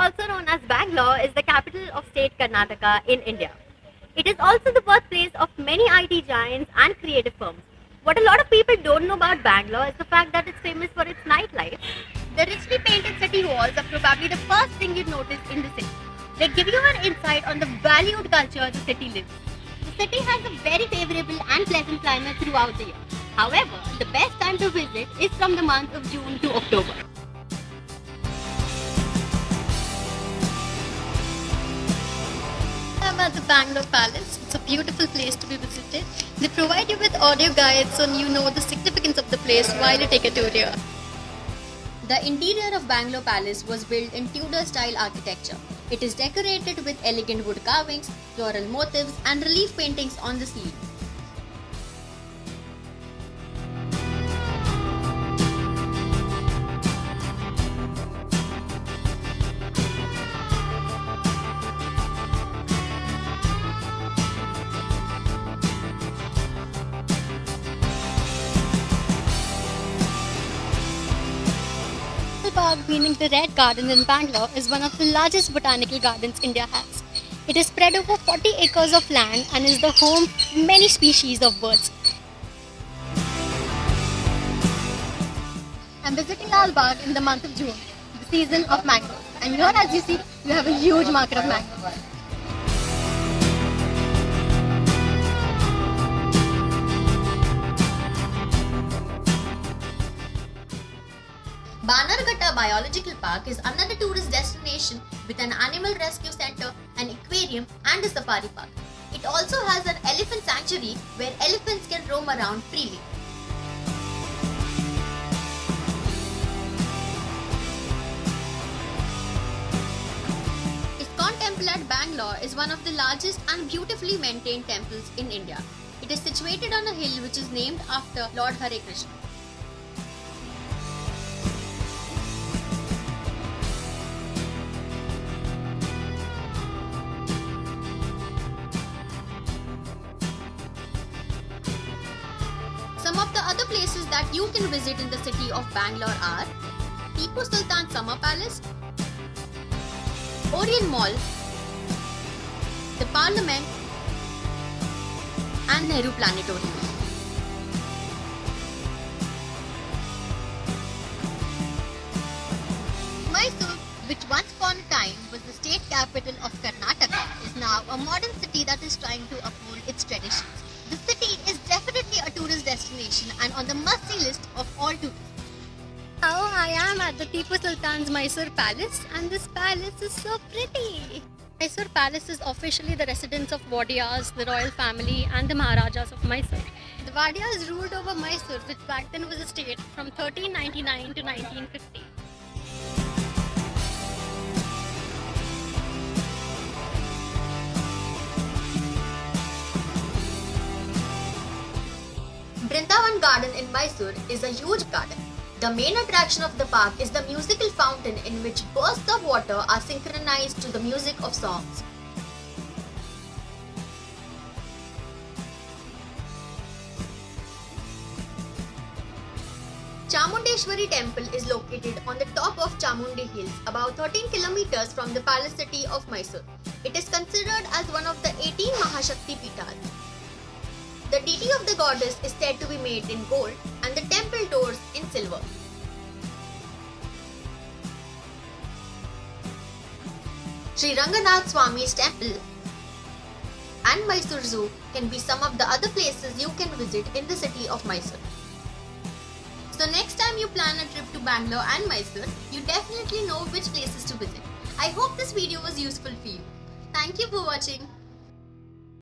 also known as Bangalore, is the capital of state Karnataka in India. It is also the birthplace of many IT giants and creative firms. What a lot of people don't know about Bangalore is the fact that it's famous for its nightlife. The richly painted city walls are probably the first thing you notice in the city. They give you an insight on the valued culture the city lives. The city has a very favorable and pleasant climate throughout the year. However, the best time to visit is from the month of June to October. I'm at the Bangalore Palace. It's a beautiful place to be visited. They provide you with audio guides so you know the significance of the place while you take a tour here. The interior of Bangalore Palace was built in Tudor-style architecture. It is decorated with elegant wood carvings, floral motifs, and relief paintings on the ceiling. Park, meaning the Red Garden in Bangalore, is one of the largest botanical gardens India has. It is spread over 40 acres of land and is the home to many species of birds. I'm visiting Lal Bagh in the month of June, the season of mangoes. And here, as you see, you have a huge market of mangoes. Bannerghatta Biological Park is another tourist destination with an animal rescue center, an aquarium and a safari park. It also has an elephant sanctuary where elephants can roam around freely. ISKCON Temple at Bangalore is one of the largest and beautifully maintained temples in India. It is situated on a hill which is named after Lord Hare Krishna. Some of the other places that you can visit in the city of Bangalore are Tipu Sultan Summer Palace, Orient Mall, the Parliament and Nehru Planetarium. Mysore, which once upon a time was the state capital of Karnataka, is now a modern city that is trying to uphold its traditions. The city is definitely a tourist destination and on the must-see list of all tourists. Now I am at the Tipu Sultan's Mysore Palace, and this palace is so pretty. Mysore Palace is officially the residence of Wadiyas, the royal family and the Maharajas of Mysore. The Wadiyas ruled over Mysore, which back then was a state, from 1399 to 1950. Brindavan Garden in Mysore is a huge garden. The main attraction of the park is the musical fountain in which bursts of water are synchronized to the music of songs. Chamundeshwari Temple is located on the top of Chamundi Hills, about 13 kilometers from the palace city of Mysore. It is considered as one of the 18 Mahashakti Pitas. The deity of the goddess is said to be made in gold and the temple doors in silver. Sri Ranganath Swami's temple and Mysore Zoo can be some of the other places you can visit in the city of Mysore. So next time you plan a trip to Bangalore and Mysore, you definitely know which places to visit. I hope this video was useful for you. Thank you for watching.